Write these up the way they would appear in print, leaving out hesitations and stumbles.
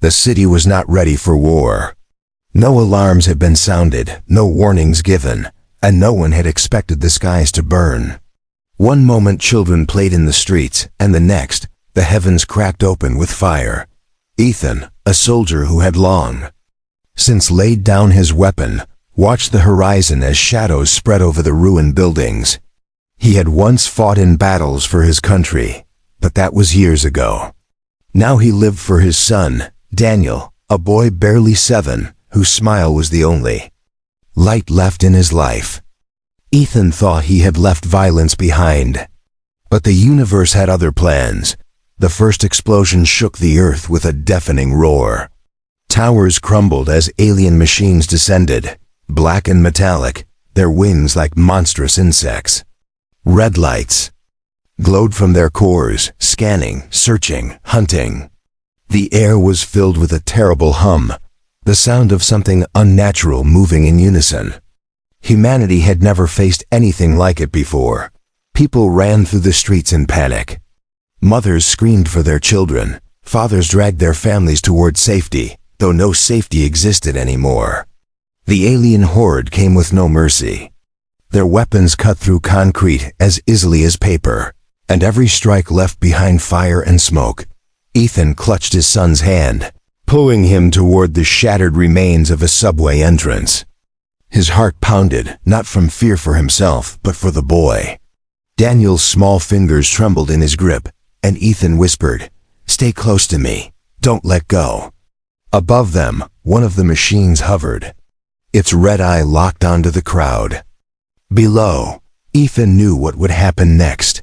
The city was not ready for war. No alarms had been sounded, no warnings given, and no one had expected the skies to burn. One moment children played in the streets, and the next, the heavens cracked open with fire. Ethan, a soldier who had long since laid down his weapon, watched the horizon as shadows spread over the ruined buildings. He had once fought in battles for his country, but that was years ago. Now he lived for his son, Daniel, a boy barely 7, whose smile was the only light left in his life. Ethan thought he had left violence behind. But the universe had other plans. The first explosion shook the earth with a deafening roar. Towers crumbled as alien machines descended, black and metallic, their wings like monstrous insects. Red lights glowed from their cores, scanning, searching, hunting. The air was filled with a terrible hum, the sound of something unnatural moving in unison. Humanity had never faced anything like it before. People ran through the streets in panic. Mothers screamed for their children. Fathers dragged their families toward safety, though no safety existed anymore. The alien horde came with no mercy. Their weapons cut through concrete as easily as paper, and every strike left behind fire and smoke. Ethan clutched his son's hand, pulling him toward the shattered remains of a subway entrance. His heart pounded, not from fear for himself, but for the boy. Daniel's small fingers trembled in his grip, and Ethan whispered, "Stay close to me. Don't let go." Above them, one of the machines hovered. Its red eye locked onto the crowd. Below, Ethan knew what would happen next.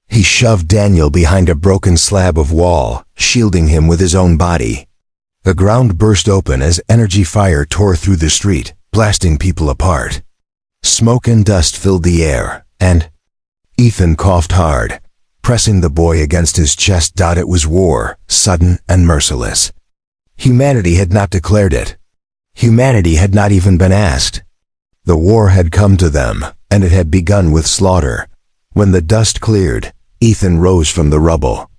He shoved Daniel behind a broken slab of wall, shielding him with his own body. The ground burst open as energy fire tore through the street, blasting people apart. Smoke and dust filled the air, and Ethan coughed hard, pressing the boy against his chest. It was war, sudden and merciless. Humanity had not declared it. Humanity had not even been asked. The war had come to them, and it had begun with slaughter. When the dust cleared, Ethan rose from the rubble.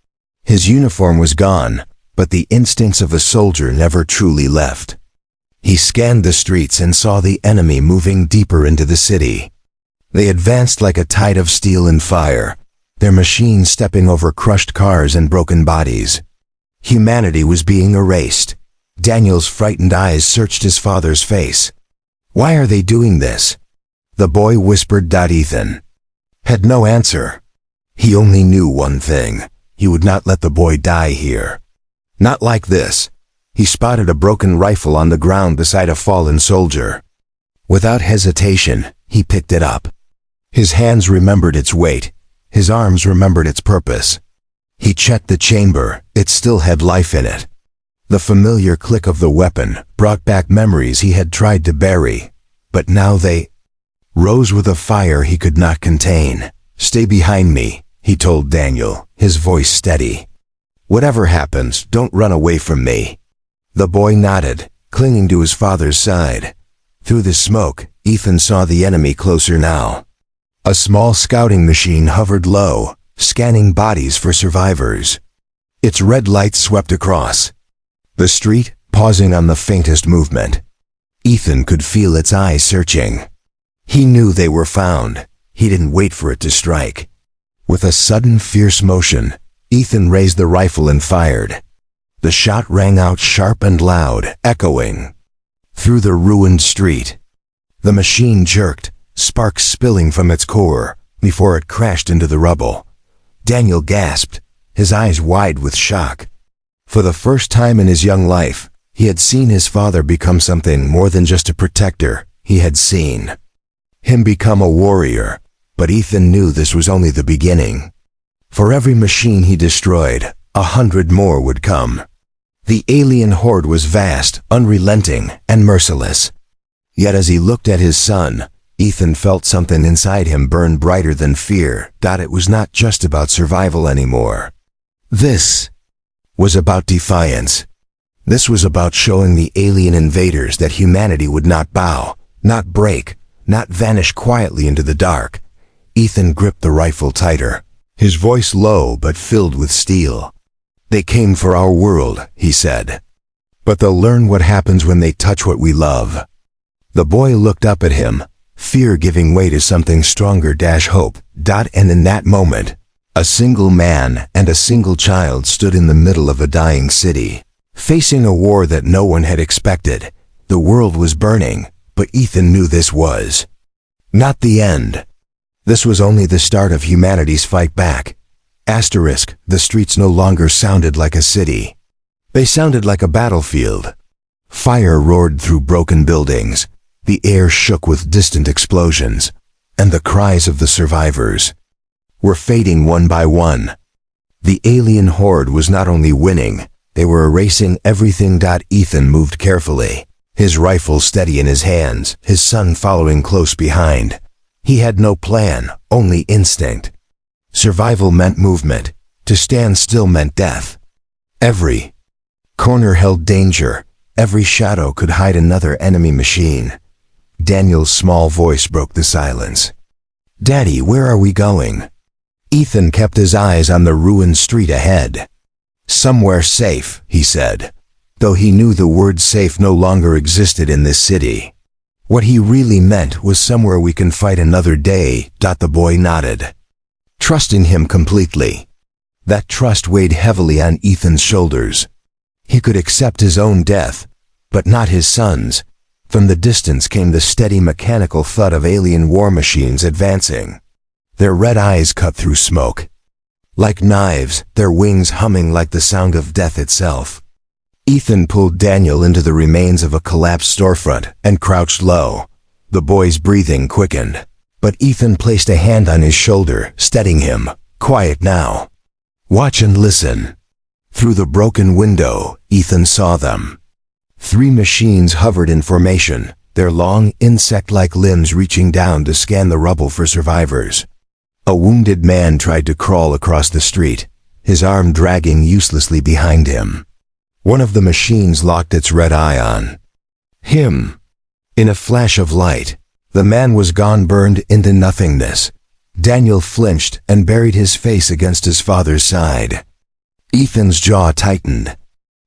His uniform was gone, but the instincts of a soldier never truly left. He scanned the streets and saw the enemy moving deeper into the city. They advanced like a tide of steel and fire, their machines stepping over crushed cars and broken bodies. Humanity was being erased. Daniel's frightened eyes searched his father's face. "Why are they doing this?" The boy whispered. Ethan had no answer. He only knew one thing: he would not let the boy die here. Not like this. He spotted a broken rifle on the ground beside a fallen soldier. Without hesitation, he picked it up. His hands remembered its weight. His arms remembered its purpose. He checked the chamber. It still had life in it. The familiar click of the weapon brought back memories he had tried to bury, but now they rose with a fire he could not contain. "Stay behind me," he told Daniel, his voice steady. "Whatever happens, don't run away from me." The boy nodded, clinging to his father's side. Through the smoke, Ethan saw the enemy closer now. A small scouting machine hovered low, scanning bodies for survivors. Its red lights swept across the street, pausing on the faintest movement. Ethan could feel its eyes searching. He knew they were found. He didn't wait for it to strike. With a sudden fierce motion, Ethan raised the rifle and fired. The shot rang out sharp and loud, echoing through the ruined street. The machine jerked, sparks spilling from its core, before it crashed into the rubble. Daniel gasped, his eyes wide with shock. For the first time in his young life, he had seen his father become something more than just a protector. He had seen him become a warrior, but Ethan knew this was only the beginning. For every machine he destroyed, 100 more would come. The alien horde was vast, unrelenting, and merciless. Yet as he looked at his son, Ethan felt something inside him burn brighter than fear. It was not just about survival anymore. This was about defiance. This was about showing the alien invaders that humanity would not bow, not break, not vanish quietly into the dark. Ethan gripped the rifle tighter, his voice low but filled with steel. "They came for our world," he said. but they'll learn what happens when they touch what we love." The boy looked up at him, fear giving way to something stronger - hope. And in that moment, a single man and a single child stood in the middle of a dying city, facing a war that no one had expected. The world was burning, but Ethan knew this was not the end. This was only the start of humanity's fight back. The streets no longer sounded like a city. They sounded like a battlefield. Fire roared through broken buildings. The air shook with distant explosions, and the cries of the survivors were fading one by one. The alien horde was not only winning, they were erasing everything. Ethan moved carefully, his rifle steady in his hands, his son following close behind. He had no plan, only instinct. Survival meant movement. To stand still meant death. Every corner held danger. Every shadow could hide another enemy machine. Daniel's small voice broke the silence. "Daddy, where are we going?" Ethan kept his eyes on the ruined street ahead. "Somewhere safe," he said, though he knew the word safe no longer existed in this city. What he really meant was somewhere we can fight another day. The boy nodded, trusting him completely. That trust weighed heavily on Ethan's shoulders. He could accept his own death, but not his son's. From the distance came the steady mechanical thud of alien war machines advancing. Their red eyes cut through smoke like knives, their wings humming like the sound of death itself. Ethan pulled Daniel into the remains of a collapsed storefront and crouched low. The boy's breathing quickened, but Ethan placed a hand on his shoulder, steadying him. "Quiet now. Watch and listen." Through the broken window, Ethan saw them. 3 machines hovered in formation, their long, insect-like limbs reaching down to scan the rubble for survivors. A wounded man tried to crawl across the street, his arm dragging uselessly behind him. One of the machines locked its red eye on him. In a flash of light, the man was gone, burned into nothingness. Daniel flinched and buried his face against his father's side. Ethan's jaw tightened.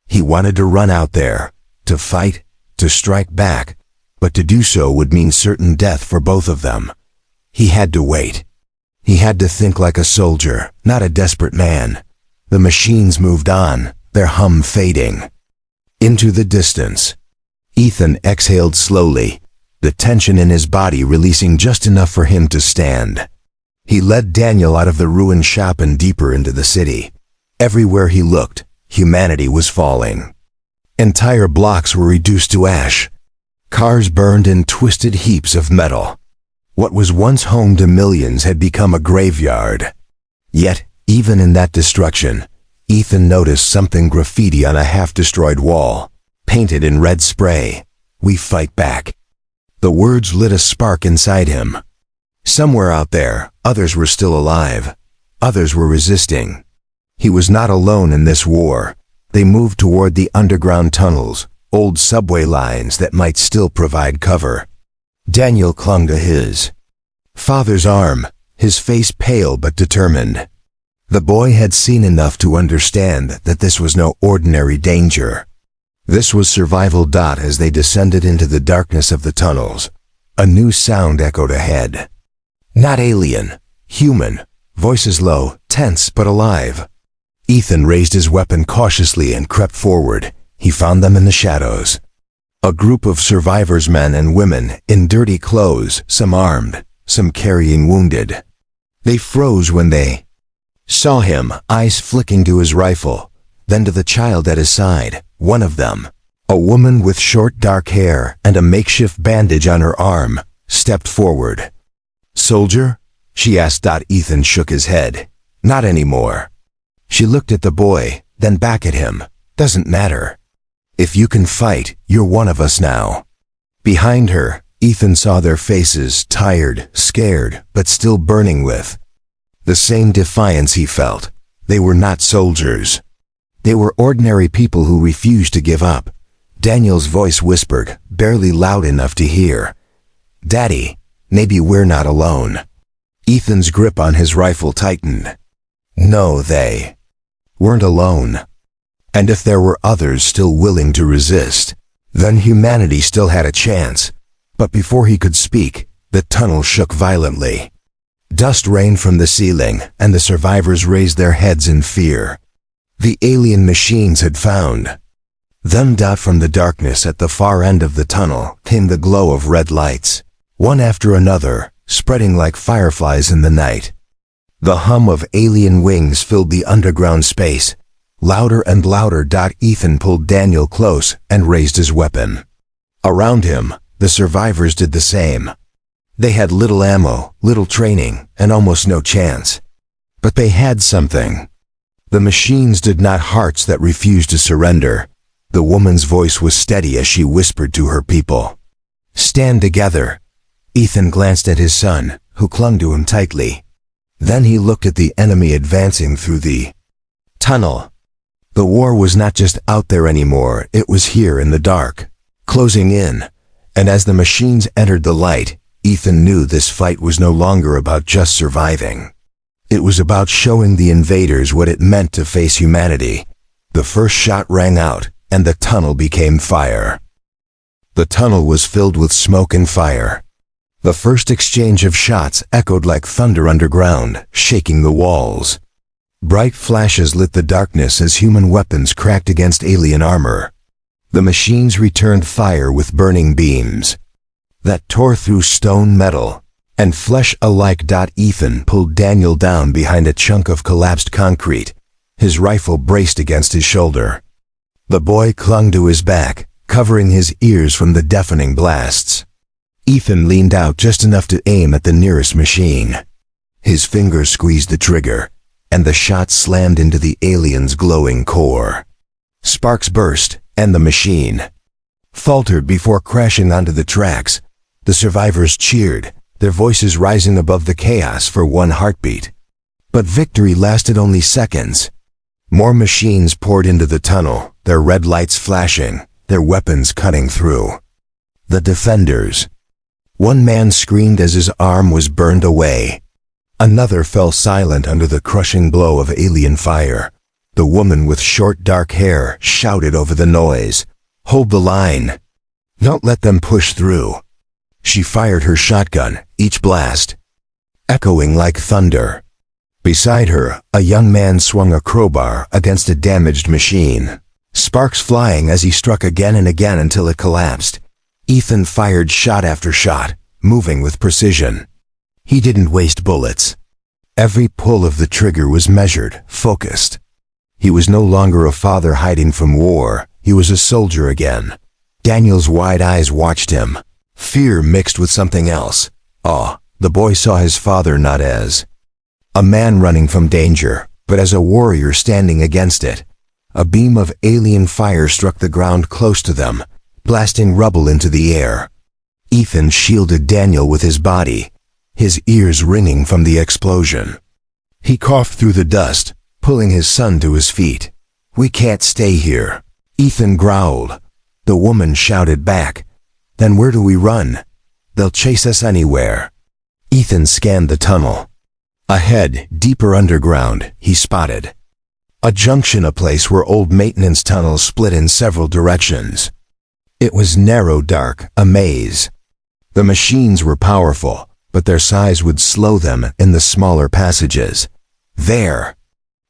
He wanted to run out there, to fight, to strike back, but to do so would mean certain death for both of them. He had to wait. He had to think like a soldier, not a desperate man. The machines moved on, their hum fading into the distance. Ethan exhaled slowly, the tension in his body releasing just enough for him to stand. He led Daniel out of the ruined shop and deeper into the city. Everywhere he looked, humanity was falling. Entire blocks were reduced to ash. Cars burned in twisted heaps of metal. What was once home to millions had become a graveyard. Yet, even in that destruction, Ethan noticed something: graffiti on a half-destroyed wall, painted in red spray. "We fight back." The words lit a spark inside him. Somewhere out there, others were still alive. Others were resisting. He was not alone in this war. They moved toward the underground tunnels, old subway lines that might still provide cover. Daniel clung to his father's arm, his face pale but determined. The boy had seen enough to understand that this was no ordinary danger. This was survival. As they descended into the darkness of the tunnels, a new sound echoed ahead. Not alien, human, voices low, tense but alive. Ethan raised his weapon cautiously and crept forward. He found them in the shadows. A group of survivors, men and women, in dirty clothes, some armed, some carrying wounded. They froze when they saw him, eyes flicking to his rifle, then to the child at his side. One of them, a woman with short dark hair and a makeshift bandage on her arm, stepped forward. "Soldier?" she asked. Ethan shook his head. "Not anymore." She looked at the boy, then back at him. "Doesn't matter. If you can fight, you're one of us now." Behind her, Ethan saw their faces, tired, scared, but still burning with the same defiance he felt. They were not soldiers. They were ordinary people who refused to give up. Daniel's voice whispered, barely loud enough to hear, "Daddy, maybe we're not alone." Ethan's grip on his rifle tightened. No, they weren't alone. And if there were others still willing to resist, then humanity still had a chance. But before he could speak, the tunnel shook violently. Dust rained from the ceiling, and the survivors raised their heads in fear. The alien machines had found them. From the darkness at the far end of the tunnel came the glow of red lights, one after another, spreading like fireflies in the night. The hum of alien wings filled the underground space, louder and louder. Ethan pulled Daniel close and raised his weapon. Around him, the survivors did the same. They had little ammo, little training, and almost no chance. But they had something. The machines did not hearts that refused to surrender. The woman's voice was steady as she whispered to her people. "Stand together." Ethan glanced at his son, who clung to him tightly. Then he looked at the enemy advancing through the tunnel. The war was not just out there anymore, it was here in the dark, closing in. And as the machines entered the light, Ethan knew this fight was no longer about just surviving. It was about showing the invaders what it meant to face humanity. The first shot rang out, and the tunnel became fire. The tunnel was filled with smoke and fire. The first exchange of shots echoed like thunder underground, shaking the walls. Bright flashes lit the darkness as human weapons cracked against alien armor. The machines returned fire with burning beams that tore through stone, metal, and flesh alike. Ethan pulled Daniel down behind a chunk of collapsed concrete, his rifle braced against his shoulder. The boy clung to his back, covering his ears from the deafening blasts. Ethan leaned out just enough to aim at the nearest machine. His fingers squeezed the trigger, and the shot slammed into the alien's glowing core. Sparks burst, and the machine faltered before crashing onto the tracks. The survivors cheered, their voices rising above the chaos for one heartbeat. But victory lasted only seconds. More machines poured into the tunnel, their red lights flashing, their weapons cutting through. The defenders. One man screamed as his arm was burned away. Another fell silent under the crushing blow of alien fire. The woman with short dark hair shouted over the noise, "Hold the line. Don't let them push through." She fired her shotgun, each blast echoing like thunder. Beside her, a young man swung a crowbar against a damaged machine, sparks flying as he struck again and again until it collapsed. Ethan fired shot after shot, moving with precision. He didn't waste bullets. Every pull of the trigger was measured, focused. He was no longer a father hiding from war, he was a soldier again. Daniel's wide eyes watched him, fear mixed with something else. Awe. The boy saw his father not as a man running from danger, but as a warrior standing against it. A beam of alien fire struck the ground close to them, blasting rubble into the air. Ethan shielded Daniel with his body, his ears ringing from the explosion. He coughed through the dust, pulling his son to his feet. "We can't stay here," Ethan growled. The woman shouted back, "Then where do we run? They'll chase us anywhere." Ethan scanned the tunnel. Ahead, deeper underground, he spotted a junction, a place where old maintenance tunnels split in several directions. It was narrow, dark, a maze. The machines were powerful, but their size would slow them in the smaller passages. "There,"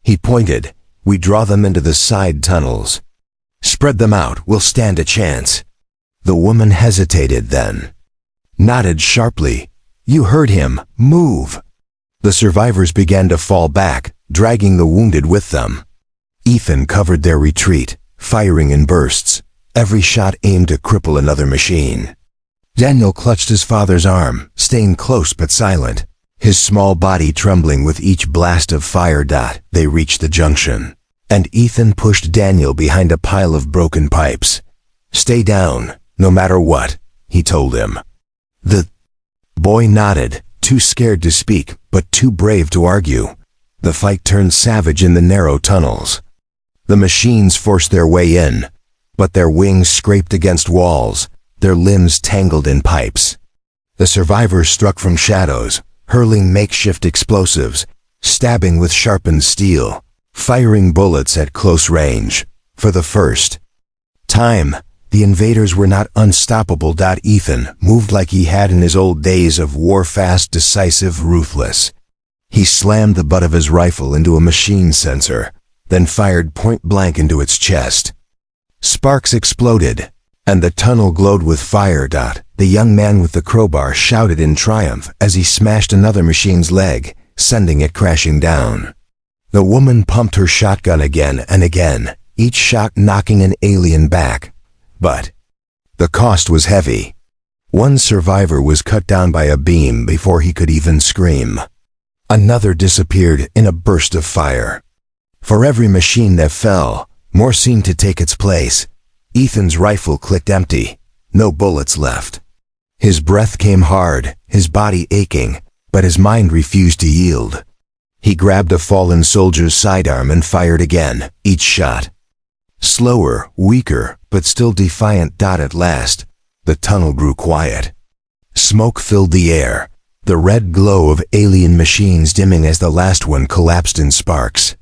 he pointed, "we draw them into the side tunnels. Spread them out, we'll stand a chance." The woman hesitated, then nodded sharply. "You heard him, move." The survivors began to fall back, dragging the wounded with them. Ethan covered their retreat, firing in bursts, every shot aimed to cripple another machine. Daniel clutched his father's arm, staying close but silent, his small body trembling with each blast of fire. They reached the junction, and Ethan pushed Daniel behind a pile of broken pipes. "Stay down, no matter what," he told him. The boy nodded, too scared to speak, but too brave to argue. The fight turned savage in the narrow tunnels. The machines forced their way in, but their wings scraped against walls, their limbs tangled in pipes. The survivors struck from shadows, hurling makeshift explosives, stabbing with sharpened steel, firing bullets at close range. For the first time, the invaders were not unstoppable. Ethan moved like he had in his old days of war, fast, decisive, ruthless. He slammed the butt of his rifle into a machine sensor, then fired point blank into its chest. Sparks exploded, and the tunnel glowed with fire. The young man with the crowbar shouted in triumph as he smashed another machine's leg, sending it crashing down. The woman pumped her shotgun again and again, each shot knocking an alien back. But the cost was heavy. One survivor was cut down by a beam before he could even scream. Another disappeared in a burst of fire. For every machine that fell, more seemed to take its place. Ethan's rifle clicked empty, no bullets left. His breath came hard, his body aching, but his mind refused to yield. He grabbed a fallen soldier's sidearm and fired again, each shot slower, weaker, but still defiant. At last, the tunnel grew quiet. Smoke filled the air, the red glow of alien machines dimming as the last one collapsed in sparks.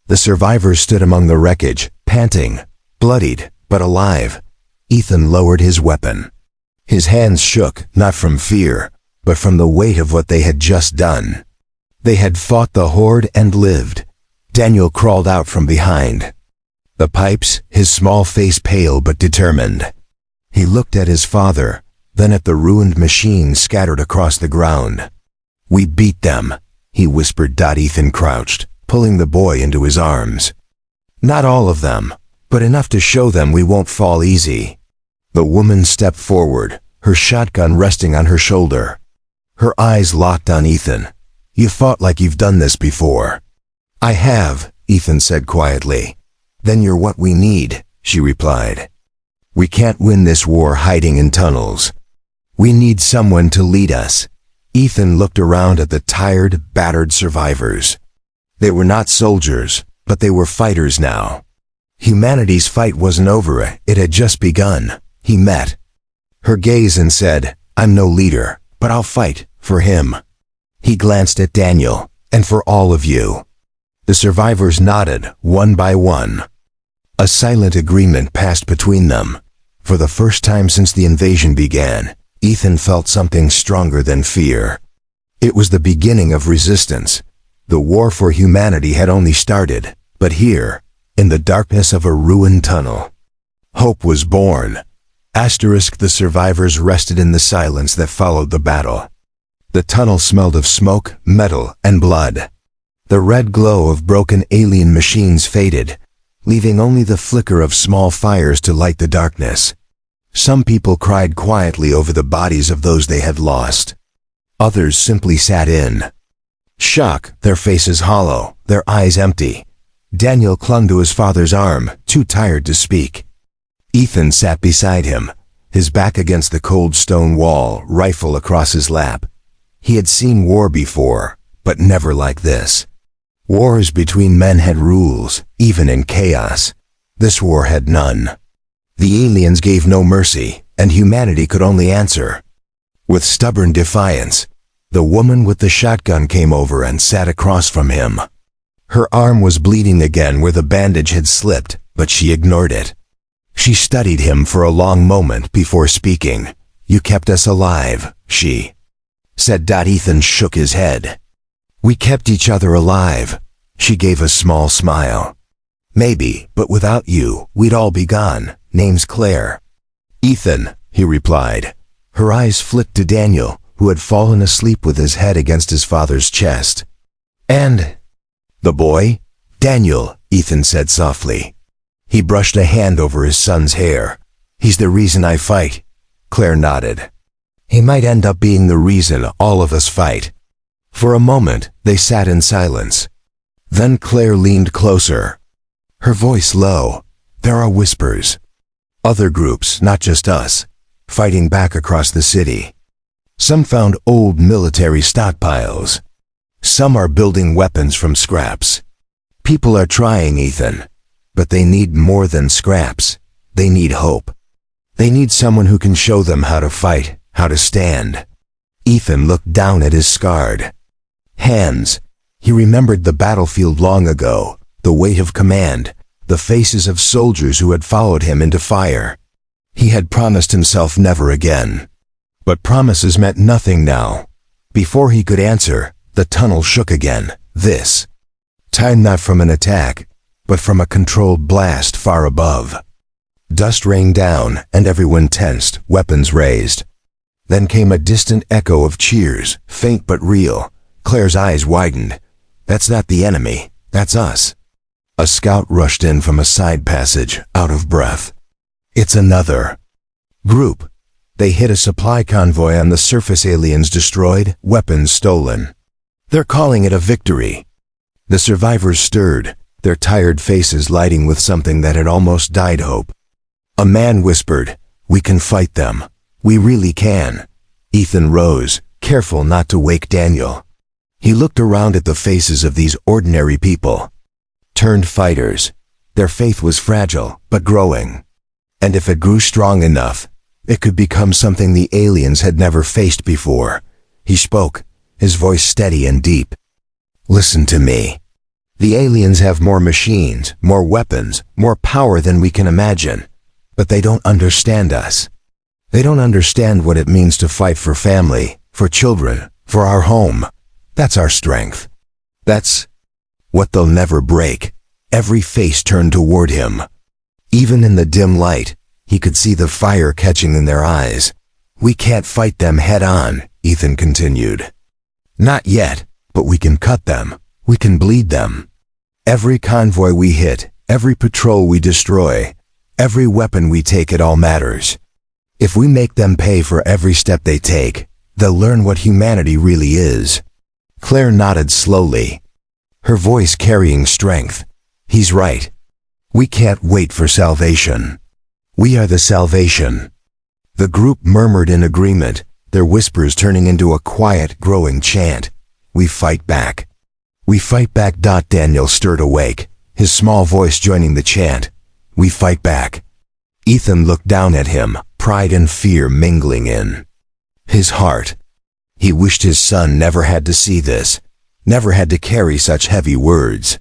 The survivors stood among the wreckage, panting, bloodied, but alive. Ethan lowered his weapon. His hands shook, not from fear, but from the weight of what they had just done. They had fought the Horde and lived. Daniel crawled out from behind the pipes, his small face pale but determined. He looked at his father, then at the ruined machines scattered across the ground. "We beat them," he whispered. Ethan crouched, pulling the boy into his arms. "Not all of them, but enough to show them we won't fall easy." The woman stepped forward, her shotgun resting on her shoulder. Her eyes locked on Ethan. "You fought like you've done this before." "I have," Ethan said quietly. "Then you're what we need," she replied. "We can't win this war hiding in tunnels. We need someone to lead us." Ethan looked around at the tired, battered survivors. They were not soldiers, but they were fighters now. Humanity's fight wasn't over, it had just begun. He met her gaze and said, "I'm no leader, but I'll fight for him." He glanced at Daniel, "And for all of you." The survivors nodded, one by one. A silent agreement passed between them. For the first time since the invasion began, Ethan felt something stronger than fear. It was the beginning of resistance. The war for humanity had only started, but here, in the darkness of a ruined tunnel, hope was born. The survivors rested in the silence that followed the battle. The tunnel smelled of smoke, metal, and blood. The red glow of broken alien machines faded, leaving only the flicker of small fires to light the darkness. Some people cried quietly over the bodies of those they had lost. Others simply sat in shock, their faces hollow, their eyes empty. Daniel clung to his father's arm, too tired to speak. Ethan sat beside him, his back against the cold stone wall, rifle across his lap. He had seen war before, but never like this. Wars between men had rules, even in chaos. This war had none. The aliens gave no mercy, and humanity could only answer with stubborn defiance. The woman with the shotgun came over and sat across from him. Her arm was bleeding again where the bandage had slipped, but she ignored it. She studied him for a long moment before speaking. "You kept us alive," she said. Ethan shook his head. "We kept each other alive." She gave a small smile. "Maybe, but without you, we'd all be gone. Name's Claire." "Ethan," he replied. Her eyes flicked to Daniel, who had fallen asleep with his head against his father's chest. "And the boy?" "Daniel," Ethan said softly. He brushed a hand over his son's hair. "He's the reason I fight." Claire nodded. "He might end up being the reason all of us fight." For a moment, they sat in silence. Then Claire leaned closer, her voice low. "There are whispers. Other groups, not just us, fighting back across the city. Some found old military stockpiles. Some are building weapons from scraps. People are trying, Ethan, but they need more than scraps. They need hope. They need someone who can show them how to fight, how to stand." Ethan looked down at his scarred hands. He remembered the battlefield long ago, the weight of command, the faces of soldiers who had followed him into fire. He had promised himself never again. But promises meant nothing now. Before he could answer, the tunnel shook again, this time not from an attack, but from a controlled blast far above. Dust rained down, and everyone tensed, weapons raised. Then came a distant echo of cheers, faint but real. Claire's eyes widened. That's not the enemy, that's us. A scout rushed in from a side passage, out of breath. It's another group. They hit a supply convoy on the surface. Aliens destroyed, weapons stolen. They're calling it a victory. The survivors stirred, their tired faces lighting with something that had almost died hope. A man whispered, "We can fight them. We really can." Ethan rose, careful not to wake Daniel. He looked around at the faces of these ordinary people. Turned fighters. Their faith was fragile, but growing. And if it grew strong enough, it could become something the aliens had never faced before. He spoke, his voice steady and deep. "Listen to me. The aliens have more machines, more weapons, more power than we can imagine. But they don't understand us. They don't understand what it means to fight for family, for children, for our home. That's our strength. That's what they'll never break." Every face turned toward him. Even in the dim light, he could see the fire catching in their eyes. "We can't fight them head on," Ethan continued. "Not yet, but we can cut them. We can bleed them. Every convoy we hit, every patrol we destroy, every weapon we take, it all matters. If we make them pay for every step they take, they'll learn what humanity really is." Claire nodded slowly, her voice carrying strength. "He's right. We can't wait for salvation. We are the salvation." The group murmured in agreement, their whispers turning into a quiet, growing chant. "We fight back. We fight back." Daniel stirred awake, his small voice joining the chant. "We fight back." Ethan looked down at him, pride and fear mingling in his heart. He wished his son never had to see this, never had to carry such heavy words.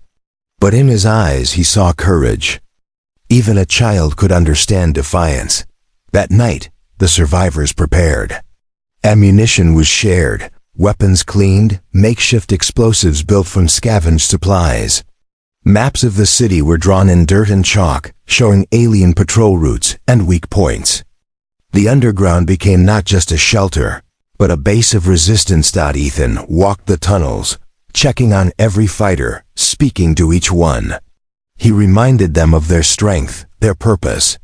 But in his eyes he saw courage. Even a child could understand defiance. That night, the survivors prepared. Ammunition was shared, weapons cleaned, makeshift explosives built from scavenged supplies. Maps of the city were drawn in dirt and chalk, showing alien patrol routes and weak points. The underground became not just a shelter, but a base of resistance. Ethan walked the tunnels, checking on every fighter, speaking to each one. He reminded them of their strength, their purpose.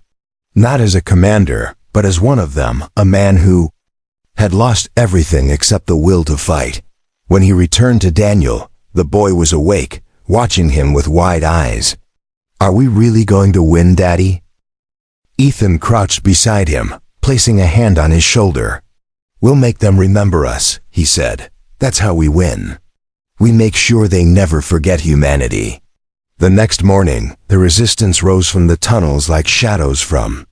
Not as a commander, but as one of them, a man who had lost everything except the will to fight. When he returned to Daniel, the boy was awake, watching him with wide eyes. "Are we really going to win, Daddy?" Ethan crouched beside him, placing a hand on his shoulder. "We'll make them remember us," he said. "That's how we win. We make sure they never forget humanity." The next morning, the resistance rose from the tunnels like shadows from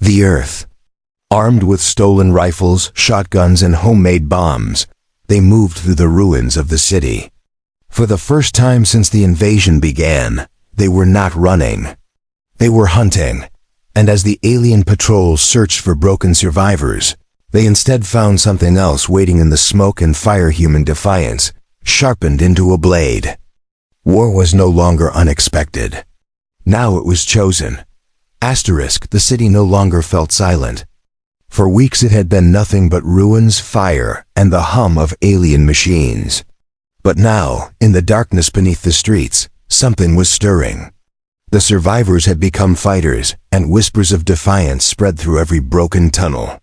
the earth. Armed with stolen rifles, shotguns, and homemade bombs, they moved through the ruins of the city. For the first time since the invasion began, they were not running. They were hunting. And as the alien patrols searched for broken survivors, they instead found something else waiting in the smoke and fire: human defiance, sharpened into a blade. War was no longer unexpected. Now it was chosen. The city no longer felt silent. For weeks it had been nothing but ruins, fire, and the hum of alien machines. But now, in the darkness beneath the streets, something was stirring. The survivors had become fighters, and whispers of defiance spread through every broken tunnel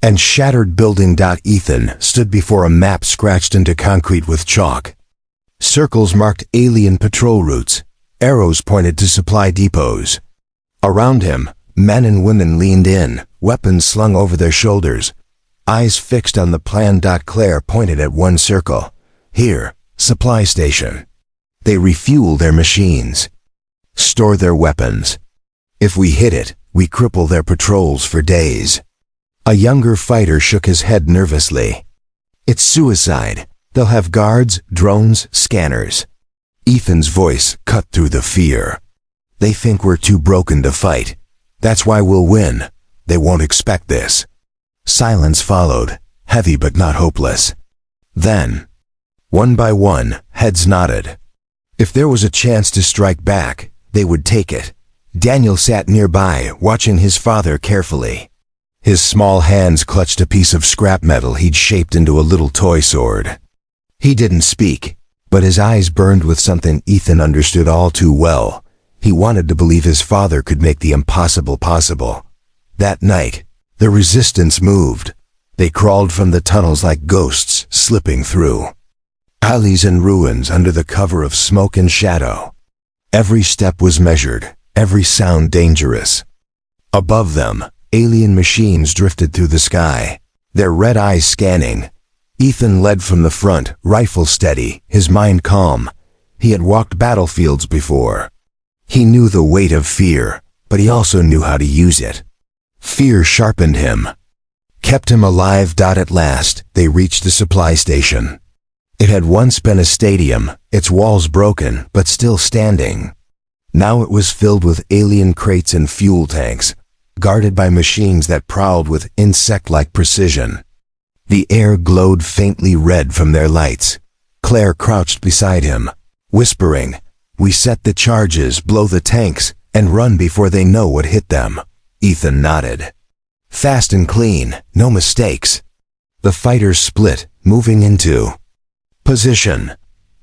and shattered building. Ethan stood before a map scratched into concrete with chalk. Circles marked alien patrol routes, arrows pointed to supply depots. Around him, men and women leaned in, weapons slung over their shoulders, eyes fixed on the plan. Claire pointed at one circle. "Here, supply station. They refuel their machines, store their weapons. If we hit it, we cripple their patrols for days." A younger fighter shook his head nervously. "It's suicide. They'll have guards, drones, scanners." Ethan's voice cut through the fear. They think we're too broken to fight. That's why we'll win. They won't expect this." Silence followed, heavy but not hopeless. Then, one by one, heads nodded. If there was a chance to strike back, they would take it. Daniel sat nearby, watching his father carefully. His small hands clutched a piece of scrap metal he'd shaped into a little toy sword. He didn't speak, but his eyes burned with something Ethan understood all too well. He wanted to believe his father could make the impossible possible. That night, the resistance moved. They crawled from the tunnels like ghosts, slipping through alleys and ruins under the cover of smoke and shadow. Every step was measured, every sound dangerous. Above them, alien machines drifted through the sky, their red eyes scanning. Ethan led from the front, rifle steady, his mind calm. He had walked battlefields before. He knew the weight of fear, but he also knew how to use it. Fear sharpened him, kept him alive. At last, they reached the supply station. It had once been a stadium, its walls broken, but still standing. Now it was filled with alien crates and fuel tanks, guarded by machines that prowled with insect-like precision. The air glowed faintly red from their lights. Claire crouched beside him, whispering, "We set the charges, blow the tanks, and run before they know what hit them." Ethan nodded. Fast and clean, no mistakes. The fighters split, moving into position.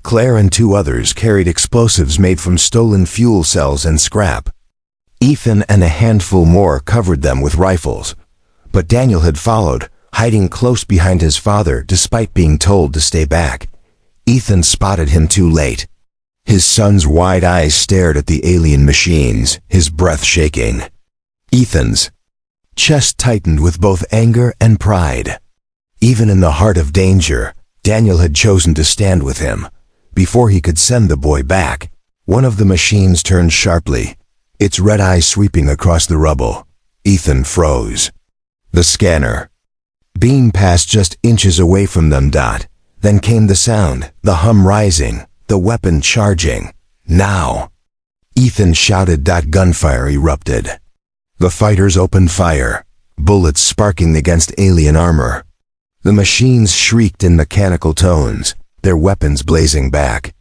Claire and two others carried explosives made from stolen fuel cells and scrap. Ethan and a handful more covered them with rifles. But Daniel had followed, hiding close behind his father despite being told to stay back. Ethan spotted him too late. His son's wide eyes stared at the alien machines, his breath shaking. Ethan's chest tightened with both anger and pride. Even in the heart of danger, Daniel had chosen to stand with him. Before he could send the boy back, one of the machines turned sharply, its red eye sweeping across the rubble. Ethan froze. The scanner beam passed just inches away from them. Then came the sound, the hum rising, the weapon charging. Now! Ethan shouted. Gunfire erupted. The fighters opened fire, bullets sparking against alien armor. The machines shrieked in mechanical tones, their weapons blazing back.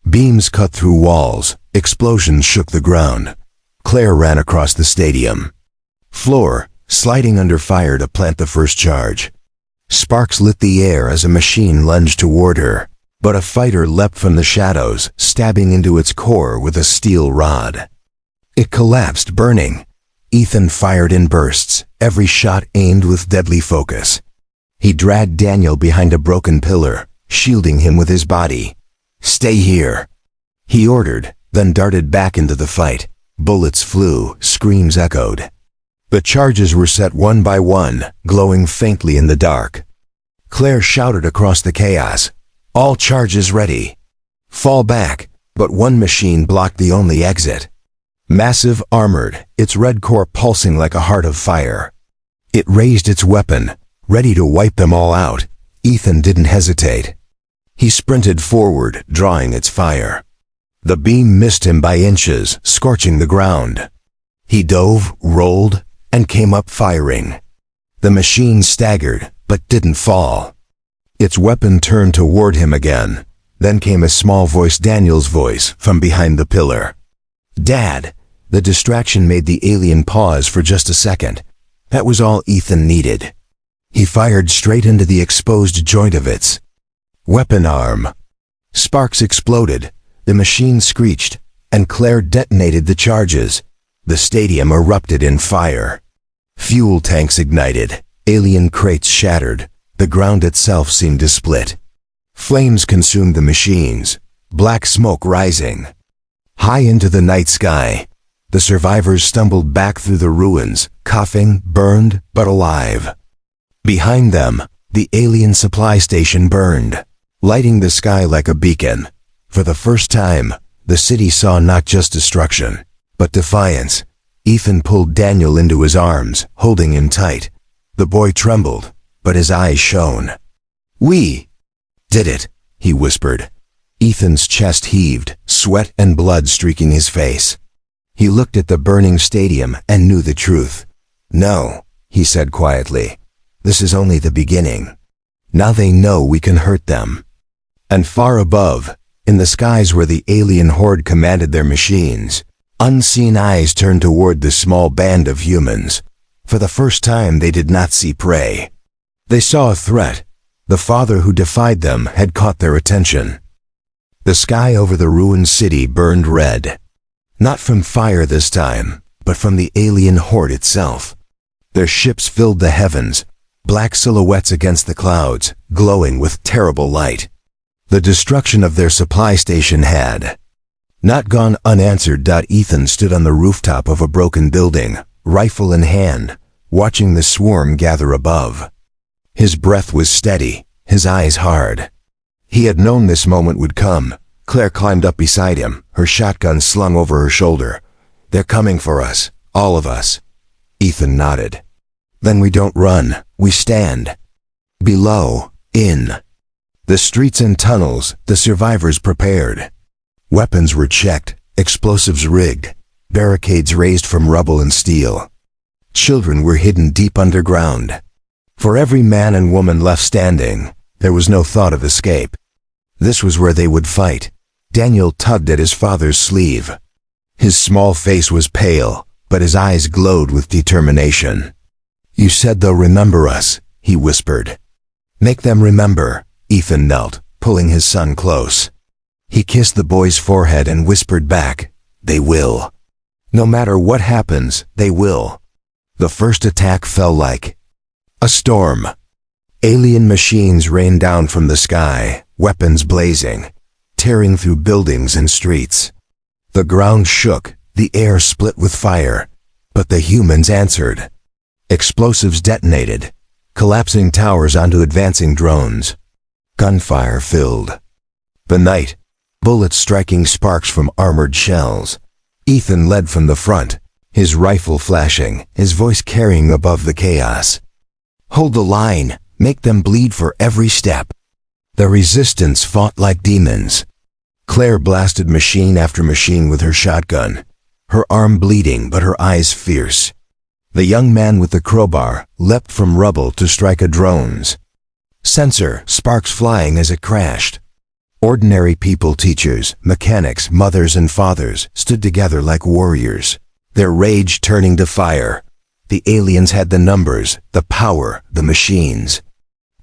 Beams cut through walls, explosions shook the ground. Claire ran across the stadium floor, sliding under fire to plant the first charge. Sparks lit the air as a machine lunged toward her, but a fighter leapt from the shadows, stabbing into its core with a steel rod. It collapsed, burning. Ethan fired in bursts, every shot aimed with deadly focus. He dragged Daniel behind a broken pillar, shielding him with his body. "Stay here," he ordered, then darted back into the fight. Bullets flew, screams echoed. The charges were set one by one, glowing faintly in the dark. Claire shouted across the chaos, "All charges ready." "Fall back," but one machine blocked the only exit. Massive, armored, its red core pulsing like a heart of fire. It raised its weapon, ready to wipe them all out. Ethan didn't hesitate. He sprinted forward, drawing its fire. The beam missed him by inches, scorching the ground. He dove, rolled, and came up firing. The machine staggered, but didn't fall. Its weapon turned toward him again. Then came a small voice, Daniel's voice, from behind the pillar. "Dad!" The distraction made the alien pause for just a second. That was all Ethan needed. He fired straight into the exposed joint of its weapon arm. Sparks exploded, the machine screeched, and Claire detonated the charges. The stadium erupted in fire. Fuel tanks ignited, alien crates shattered, the ground itself seemed to split. Flames consumed the machines, black smoke rising. High into the night sky, the survivors stumbled back through the ruins, coughing, burned, but alive. Behind them, the alien supply station burned, lighting the sky like a beacon. For the first time, the city saw not just destruction, but defiance. Ethan pulled Daniel into his arms, holding him tight. The boy trembled, but his eyes shone. "We did it," he whispered. Ethan's chest heaved, sweat and blood streaking his face. He looked at the burning stadium and knew the truth. "No," he said quietly. "This is only the beginning. Now they know we can hurt them." And far above, in the skies where the alien horde commanded their machines, unseen eyes turned toward the small band of humans. For the first time they did not see prey. They saw a threat. The father who defied them had caught their attention. The sky over the ruined city burned red. Not from fire this time, but from the alien horde itself. Their ships filled the heavens, black silhouettes against the clouds, glowing with terrible light. The destruction of their supply station had not gone unanswered. Ethan stood on the rooftop of a broken building, rifle in hand, watching the swarm gather above. His breath was steady, his eyes hard. He had known this moment would come. Claire climbed up beside him, her shotgun slung over her shoulder. "They're coming for us, all of us." Ethan nodded. "Then we don't run, we stand." Below, in the streets and tunnels, the survivors prepared. Weapons were checked, explosives rigged, barricades raised from rubble and steel. Children were hidden deep underground. For every man and woman left standing, there was no thought of escape. This was where they would fight. Daniel tugged at his father's sleeve. His small face was pale, but his eyes glowed with determination. "You said they'll remember us," he whispered. "Make them remember." Ethan knelt, pulling his son close. He kissed the boy's forehead and whispered back, "They will. No matter what happens, they will." The first attack fell like a storm. Alien machines rained down from the sky, weapons blazing, tearing through buildings and streets. The ground shook, the air split with fire, but the humans answered. Explosives detonated, collapsing towers onto advancing drones. Gunfire filled the night, bullets striking sparks from armored shells. Ethan led from the front, his rifle flashing, his voice carrying above the chaos. "Hold the line, make them bleed for every step." The resistance fought like demons. Claire blasted machine after machine with her shotgun, her arm bleeding but her eyes fierce. The young man with the crowbar leapt from rubble to strike a drone's sensor, sparks flying as it crashed. Ordinary people, teachers, mechanics, mothers and fathers, stood together like warriors, their rage turning to fire. The aliens had the numbers, the power, the machines.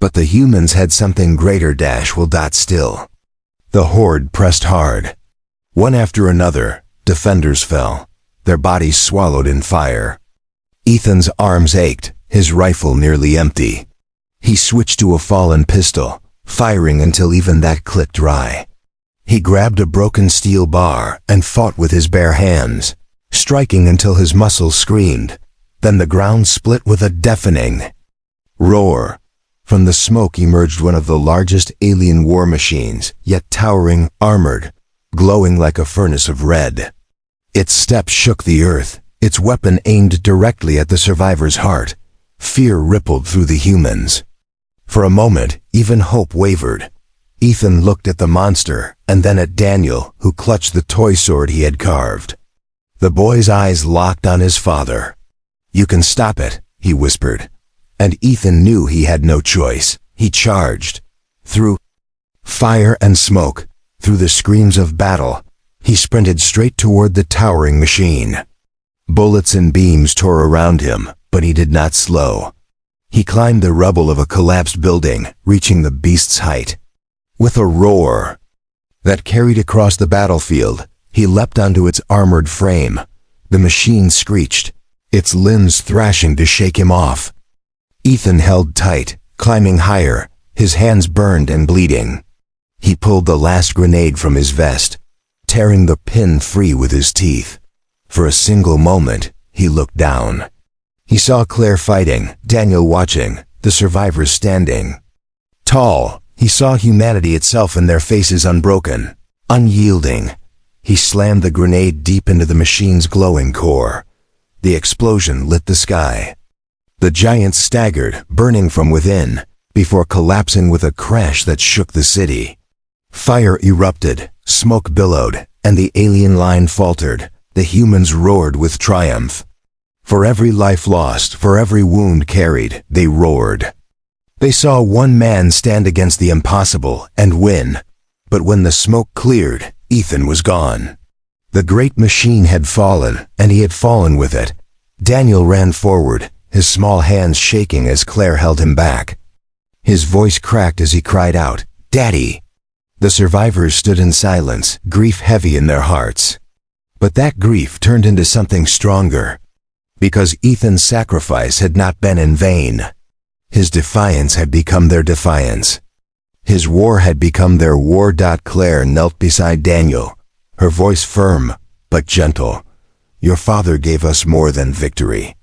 But the humans had something greater. Still. The horde pressed hard. One after another, defenders fell, their bodies swallowed in fire. Ethan's arms ached, his rifle nearly empty. He switched to a fallen pistol, firing until even that clicked dry. He grabbed a broken steel bar and fought with his bare hands, striking until his muscles screamed. Then the ground split with a deafening roar. From the smoke emerged one of the largest alien war machines, yet towering, armored, glowing like a furnace of red. Its steps shook the earth, its weapon aimed directly at the survivor's heart. Fear rippled through the humans. For a moment, even hope wavered. Ethan looked at the monster, and then at Daniel, who clutched the toy sword he had carved. The boy's eyes locked on his father. "You can stop it," he whispered. And Ethan knew he had no choice. He charged. Through fire and smoke, through the screams of battle, he sprinted straight toward the towering machine. Bullets and beams tore around him, but he did not slow. He climbed the rubble of a collapsed building, reaching the beast's height. With a roar that carried across the battlefield, he leapt onto its armored frame. The machine screeched, its limbs thrashing to shake him off. Ethan held tight, climbing higher, his hands burned and bleeding. He pulled the last grenade from his vest, tearing the pin free with his teeth. For a single moment, he looked down. He saw Claire fighting, Daniel watching, the survivors standing tall. He saw humanity itself in their faces, unbroken, unyielding. He slammed the grenade deep into the machine's glowing core. The explosion lit the sky. The giant staggered, burning from within, before collapsing with a crash that shook the city. Fire erupted, smoke billowed, and the alien line faltered, The humans roared with triumph. For every life lost, for every wound carried, they roared. They saw one man stand against the impossible and win. But when the smoke cleared, Ethan was gone. The great machine had fallen, and he had fallen with it. Daniel ran forward, his small hands shaking as Claire held him back. His voice cracked as he cried out, "Daddy!" The survivors stood in silence, grief heavy in their hearts. But that grief turned into something stronger. Because Ethan's sacrifice had not been in vain. His defiance had become their defiance. His war had become their war. Claire knelt beside Daniel, her voice firm but gentle. "Your father gave us more than victory.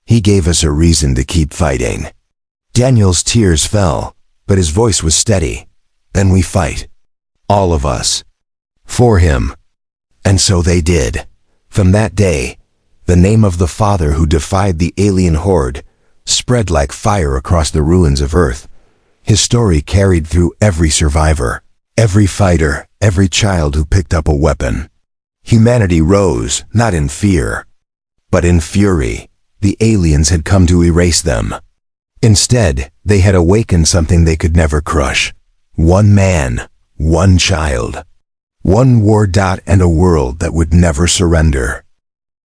He gave us a reason to keep fighting." Daniel's tears fell, but his voice was steady. "Then we fight. All of us. For him." And so they did. From that day, the name of the father who defied the alien horde spread like fire across the ruins of Earth. His story carried through every survivor, every fighter, every child who picked up a weapon. Humanity rose, not in fear, but in fury. The aliens had come to erase them. Instead, they had awakened something they could never crush. One man, one child, one war. And a world that would never surrender.